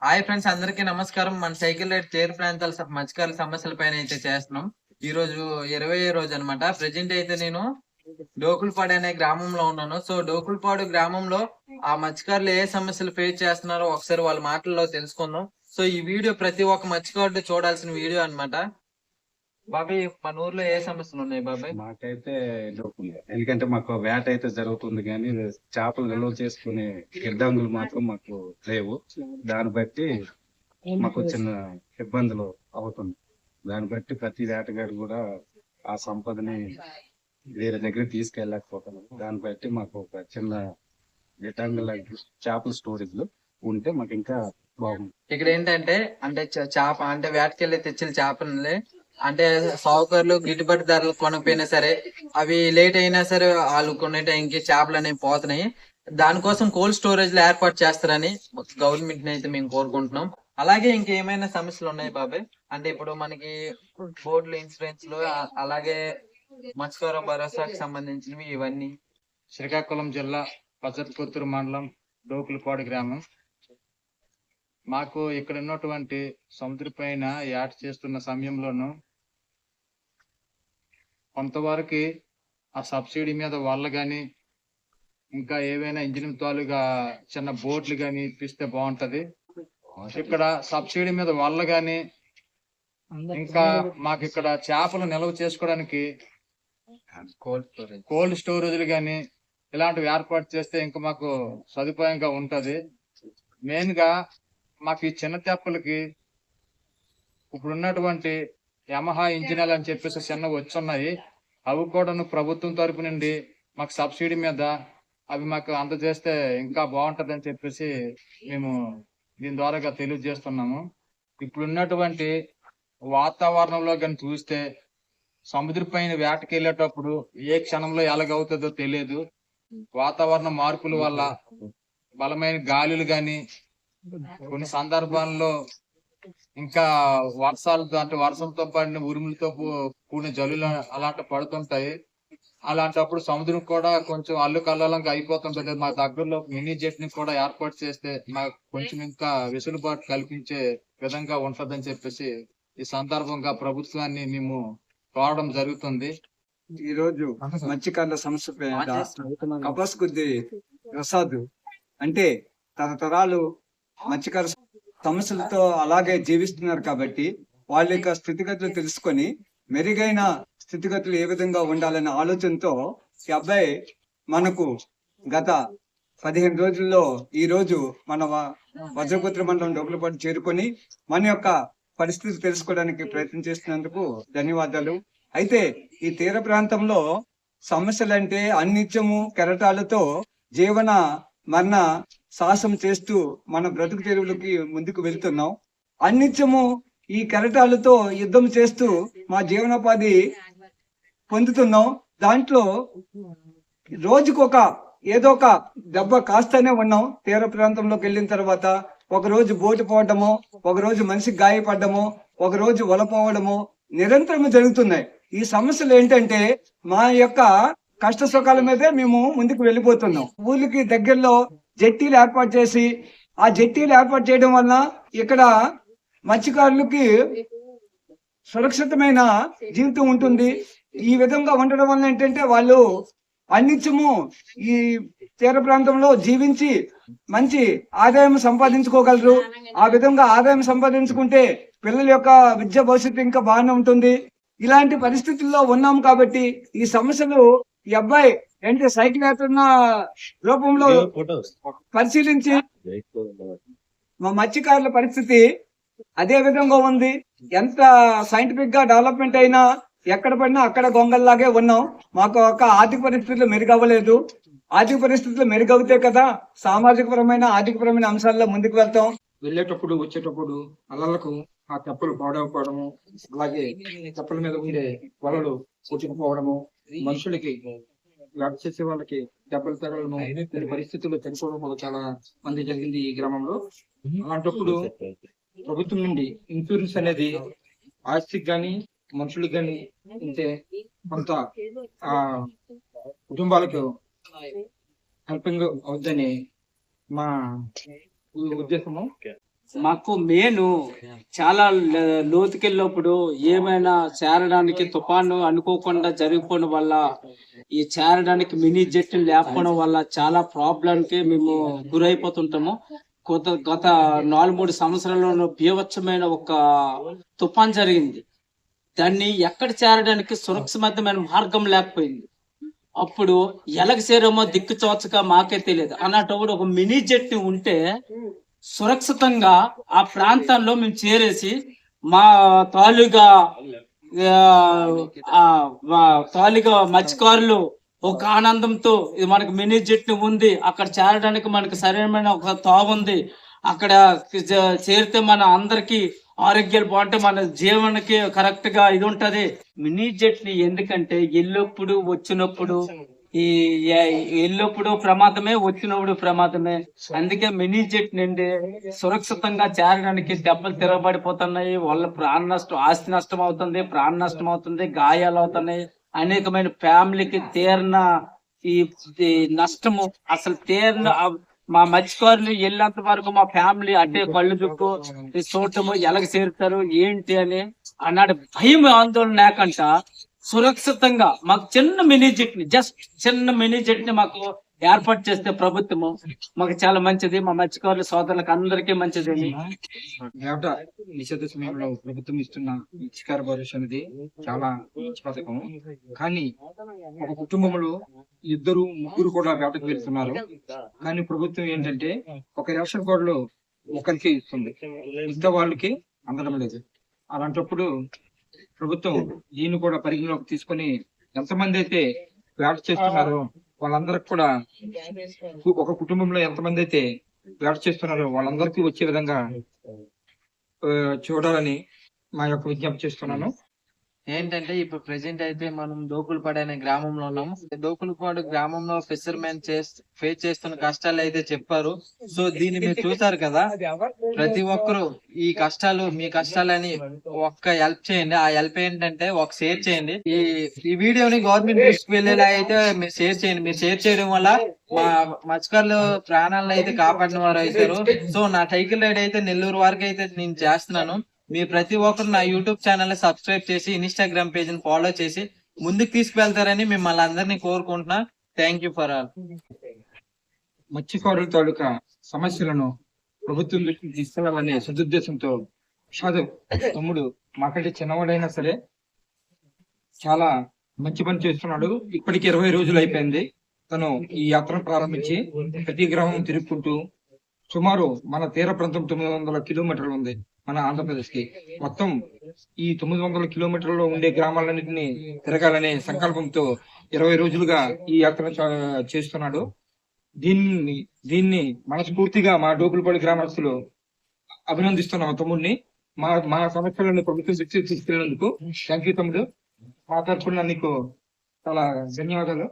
Hi friends, అందరికీ నమస్కారం. మన సైకిల్ రైడ్ తీర ప్రాంతాల మత్స్యకారుల సమస్యల పైన అయితే చేస్తున్నాం. ఈ రోజు 20వ రోజు అనమాట. ప్రెజెంట్ అయితే నేను డోకులపాడు అనే గ్రామంలో ఉన్నాను. సో డోకులపాడు గ్రామంలో ఆ మత్స్యకారులు ఏ సమస్యలు ఫేస్ చేస్తున్నారో ఒకసారి వాళ్ళ మాటల్లో తెలుసుకుందాం. సో ఈ వీడియో ప్రతి ఒక్క మత్స్యకారుడు చూడాల్సిన వీడియో అన్నమాట. బాబాయ్, మన ఊర్లో ఏ సమస్యలు ఉన్నాయి బాబాయ్? మాకైతే ఎందుకంటే మాకు వేట అయితే జరుగుతుంది, కానీ చేపలు నిల్వ చేసుకునే గిడ్డంగులు మాత్రం మాకు లేవు. దాన్ని బట్టి మాకు చిన్న ఇబ్బందులు అవుతుంది. దాన్ని బట్టి ప్రతి వేటగాడు కూడా ఆ సంపదని వేరే దగ్గర తీసుకెళ్ళలేకపోతున్నాం. దాన్ని బట్టి మాకు ఒక చిన్న గిడ్డంగుల చేపల స్టోరేజ్ ఉంటే మాకు ఇంకా బాగుంది. ఇక్కడ ఏంటంటే చేప అంటే వేటకెళ్ళి తెచ్చిన చేపలని అంటే సావుకారులు గిట్టుబాటు ధరలు కొనకపోయినా సరే, అవి లేట్ అయినా సరే వాళ్ళు కొనే టైంకి చేపలు అనేవి పోతున్నాయి. దానికోసం కోల్డ్ స్టోరేజ్ లో ఏర్పాటు చేస్తారని గవర్నమెంట్ అయితే మేము కోరుకుంటున్నాం. అలాగే ఇంకేమైనా సమస్యలు ఉన్నాయి బాబాయ్? అంటే ఇప్పుడు మనకి బోర్డులు, ఇన్సూరెన్స్ లు, అలాగే మత్స్యకార భరోసాకి సంబంధించినవి ఇవన్నీ. శ్రీకాకుళం జిల్లా పచ్చర్పుత్తూరు మండలం డోకులపాడు గ్రామం. మాకు ఇక్కడ ఉన్నటువంటి సముద్ర పైన యాట చేస్తున్న సమయంలోనూ కొంతవరకు ఆ సబ్సిడీ మీద వల్ల గాని, ఇంకా ఏవైనా ఇంజిన్ తాలుగా చిన్న బోట్లు గాని ఇప్పిస్తే బాగుంటది. ఇక్కడ సబ్సిడీ మీద వల్ల గాని, ఇంకా మాకు ఇక్కడ చేపలు నిల్వ చేసుకోవడానికి కోల్డ్ స్టోరేజ్లు గాని ఇలాంటివి ఏర్పాటు చేస్తే ఇంకా మాకు సదుపాయంగా ఉంటది. మెయిన్ గా మాకు ఈ చిన్న తెప్పలకి ఇప్పుడు ఉన్నటువంటి యమహా ఇంజినల్ అని చెప్పేసి చిన్న వచ్చున్నాయి. అవి కూడా ప్రభుత్వం తరపు నుండి మాకు సబ్సిడీ మీద అవి మాకు అందజేస్తే ఇంకా బాగుంటది అని చెప్పేసి మేము దీని ద్వారా తెలియజేస్తున్నాము. ఇప్పుడు ఉన్నటువంటి వాతావరణంలో కానీ చూస్తే సముద్ర పైన వేటకి వెళ్ళేటప్పుడు ఏ క్షణంలో ఎలాగవుతుందో తెలియదు. వాతావరణ మార్పుల వల్ల బలమైన గాలులు గాని, కొన్ని సందర్భాల్లో ఇంకా వర్షాలతో అంటే వర్షంతో పడిన ఉరుములతో కూడిన జల్లులు అలాంటి పడుతుంటాయి. అలాంటప్పుడు సముద్రం కూడా కొంచెం అల్లుకల్లోలంగా అయిపోతుంటది. మా దగ్గరలో మినీ జెట్ ని కూడా ఏర్పాటు చేస్తే మాకు కొంచెం ఇంకా వెసులుబాటు కల్పించే విధంగా ఉంటదని చెప్పేసి ఈ సందర్భంగా ప్రభుత్వాన్ని మేము కోరడం జరుగుతుంది. ఈ రోజు మత్స్యకారుల సమస్య కపాస్ కొద్ది ప్రసాద్ అంటే తరతరాలు మత్స్యకార సమస్యలతో అలాగే జీవిస్తున్నారు కాబట్టి వాళ్ళ యొక్క స్థితిగతులు తెలుసుకొని మెరుగైన స్థితిగతులు ఏ విధంగా ఉండాలనే ఆలోచనతో ఈ అబ్బాయి మనకు గత 15 రోజుల్లో ఈ రోజు మన వజ్రపుత్ర మండలం డోకులపాడు చేరుకొని మన యొక్క పరిస్థితి తెలుసుకోవడానికి ప్రయత్నం చేస్తున్నందుకు ధన్యవాదాలు. అయితే ఈ తీర ప్రాంతంలో సమస్యలంటే అన్నిత్యము కెరటాలతో జీవన మరణ సాహసం చేస్తూ మన బ్రతుకు తెరువులకి ముందుకు వెళ్తున్నాం. అన్నిత్యము ఈ కెరటాలతో యుద్ధం చేస్తూ మా జీవనోపాధి పొందుతున్నాం. దాంట్లో రోజుకొక ఏదో ఒక దెబ్బ కాస్తూనే ఉన్నాం. తీర ప్రాంతంలోకి వెళ్ళిన తర్వాత ఒకరోజు బోటు పోవడము, ఒకరోజు మనిషికి గాయపడ్డము, ఒకరోజు వలపోవడము నిరంతరం జరుగుతున్నాయి. ఈ సమస్యలు ఏంటంటే మా యొక్క కష్ట సుఖాల మీదే మేము ముందుకు వెళ్ళిపోతున్నాం. ఊరికి దగ్గరలో జట్టీలు ఏర్పాటు చేసి ఆ జట్టీలు ఏర్పాటు చేయడం వల్ల ఇక్కడ మత్స్యకారులకి సురక్షితమైన జీవితం ఉంటుంది. ఈ విధంగా ఉండడం వల్ల ఏంటంటే వాళ్ళు అన్నిత్యము ఈ తీర ప్రాంతంలో జీవించి మంచి ఆదాయం సంపాదించుకోగలరు. ఆ విధంగా ఆదాయం సంపాదించుకుంటే పిల్లల యొక్క విద్యా భవిష్యత్తు ఇంకా బాగానే ఉంటుంది. ఇలాంటి పరిస్థితుల్లో ఉన్నాం కాబట్టి ఈ సమస్యలు ఈ అబ్బాయి అంటే సైకిల్ యాత్ర రూపంలో పరిశీలించి మా మత్స్యకారుల పరిస్థితి అదే విధంగా ఉంది. ఎంత సైంటిఫిక్ గా డెవలప్మెంట్ అయినా ఎక్కడ పడినా అక్కడ గొంగల్లాగే ఉన్నాం. మాకు ఒక ఆర్థిక పరిస్థితులు మెరుగవ్వలేదు. ఆర్థిక పరిస్థితులు మెరుగవుతే కదా సామాజిక పరమైన ఆర్థిక పరమైన అంశాల్లో ముందుకు వెళ్తాం. వెళ్ళేటప్పుడు వచ్చేటప్పుడు అలలకు ఆ తెప్పలు పాడవకపోవడము, అలాగే తెప్పల మీద ఉండే వలలు కొట్టుకుపోవడము, మనుషులకి వేట చేసే వాళ్ళకి దెబ్బలు తగలము, పరిస్థితుల్లో చనిపోవడం చాలా మంది జరిగింది ఈ గ్రామంలో. అలాంటప్పుడు ప్రభుత్వం నుండి ఇన్సూరెన్స్ అనేది ఆస్తికి గాని మనుషులకు గాని ఉంటే కొంత ఆ కుటుంబాలకు హెల్పింగ్ అవుతుందని మా ఉద్దేశము. మాకు మెయిన్ చాలా లోతుకెళ్ళినప్పుడు ఏమైనా చేరడానికి తుఫాను అనుకోకుండా జరిగిపోవడం వల్ల ఈ చేరడానికి మినీ జెట్ లేకపోవడం వల్ల చాలా ప్రాబ్లం కి మేము గురైపోతుంటాము. గత 4-3 సంవత్సరాల్లో బీభత్సమైన ఒక తుఫాన్ జరిగింది. దాన్ని ఎక్కడ చేరడానికి సురక్షితమైన మార్గం లేకపోయింది. అప్పుడు ఎలాగ చేరామో దిక్కు తోచక మాకే తెలియదు. అన్నప్పుడు ఒక మినీ జెట్ ఉంటే సురక్షితంగా ఆ ప్రాంతాల్లో మేము చేరేసి మా తాలూగా మత్స్యకారులు ఒక ఆనందంతో ఇది మనకు మినీ జెట్ ఉంది, అక్కడ చేరడానికి మనకు సరైన ఒక తావు ఉంది, అక్కడ చేరితే మన అందరికి ఆరోగ్యాలు బాగుంటే మన జీవనకి కరెక్ట్ గా ఇది ఉంటది. మినీ జెట్ ని ఎందుకంటే ఎల్లప్పుడు వచ్చినప్పుడు ఎల్లప్పుడు ప్రమాదమే, వచ్చినప్పుడు ప్రమాదమే. అందుకే మినీ జెట్ నుండి సురక్షితంగా చేరడానికి దెబ్బలు తిరగబడిపోతున్నాయి. వాళ్ళ ప్రాణ నష్టం, ఆస్తి నష్టం అవుతుంది, ప్రాణ నష్టం అవుతుంది, గాయాలు అవుతున్నాయి. అనేకమైన ఫ్యామిలీకి తీరిన ఈ నష్టము అసలు తీరిన మా మత్స్యకారులు వెళ్ళేంత వరకు మా ఫ్యామిలీ అంటే కళ్ళు చుట్టూ చూడటము ఎలాగ చేరుతారు ఏంటి అని అన్నాడు భయం ఆందోళన లేకుండా సురక్షితంగా మాకు చిన్న మినీ జెట్ ని చిన్న మినీ జెట్ ని మాకు ఏర్పాటు చేస్తే ప్రభుత్వము మాకు చాలా మంచిది. మా మత్స్యకారుల సోదరులకు అందరికీ మంచిది. వేట నిషేధ సమయంలో ప్రభుత్వం ఇస్తున్న మత్స్యకార భరోసా అనేది చాలా మంచి పథకం. కానీ ఒక కుటుంబంలో 2-3 కూడా వేటకు వెళ్తున్నారు. కానీ ప్రభుత్వం ఏంటంటే ఒక రేషన్ కార్డులో ఒకరికి ఇస్తుంది, మిగతా వాళ్ళకి అందడం లేదు. అలాంటప్పుడు ప్రభుత్వం దీన్ని కూడా పరిగణలోకి తీసుకొని ఎంతమంది అయితే వేట చేస్తున్నారో వాళ్ళందరికి కూడా, ఒక కుటుంబంలో ఎంతమంది అయితే వేట చేస్తున్నారో వాళ్ళందరికీ వచ్చే విధంగా చూడాలని మా యొక్క విజ్ఞప్తి చేస్తున్నాను. ఏంటంటే ఇప్పుడు ప్రెసెంట్ అయితే మనం దోకులపాడు అనే గ్రామంలో ఉన్నాము. దోకులపాడు గ్రామంలో ఫిషర్మెన్ ఫేస్ చేస్తున్న కష్టాలు అయితే చెప్పారు. సో దీన్ని మీరు చూసారు కదా. ప్రతి ఒక్కరు ఈ కష్టాలు మీ కష్టాలని ఒక్క హెల్ప్ చేయండి. ఆ హెల్ప్ ఏంటంటే ఒక షేర్ చేయండి. ఈ వీడియోని గవర్నమెంట్ దృష్టికి వెళ్ళేలా అయితే మీరు షేర్ చేయండి. మీరు షేర్ చేయడం వల్ల మా మత్స్యకారులు ప్రాణాలను అయితే కాపాడిన వారు అవుతారు. సో నా సైకిల్ రైడ్ అయితే నెల్లూరు వరకు అయితే నేను చేస్తున్నాను. మీరు ప్రతి ఒక్కరు నా యూట్యూబ్ ఛానల్ ని సబ్స్క్రైబ్ చేసి ఇన్స్టాగ్రామ్ పేజ్ ని ఫాలో చేసి ముందుకు తీసుకువెళ్తారని మిమ్మల్ని అందరినీ కోరుకుంటున్నా. Thank you for all. మత్స్యకారుల తాలూకా సమస్యలను ప్రభుత్వం దృష్టికి తీసుకెళ్లాలనే సదుద్దేశంతో తమ్ముడు మాకంటే చిన్నవాడైనా సరే చాలా మంచి పని చేస్తున్నాడు. ఇప్పటికి 20 రోజులు అయిపోయింది తను ఈ యాత్రను ప్రారంభించి. ప్రతి గ్రామం తిరుగుకుంటూ సుమారు మన తీర ప్రాంతం 900 కిలోమీటర్లు ఉంది మన ఆంధ్రప్రదేశ్ కి. మొత్తం ఈ 900 కిలోమీటర్లలో ఉండే గ్రామాలన్నింటినీ తిరగాలనే సంకల్పంతో 20 రోజులుగా ఈ యాత్ర చేస్తున్నాడు. దీన్ని మనస్ఫూర్తిగా మా డోకులపాడు గ్రామస్తులు అభినందిస్తున్నాము తమ్ముడిని. మా సమస్యలను ప్రభుత్వం దృష్టికి తీసుకెళ్ళినందుకు థ్యాంక్ యూ తమ్ముడు. మాట్లాడుకున్న నీకు చాలా ధన్యవాదాలు.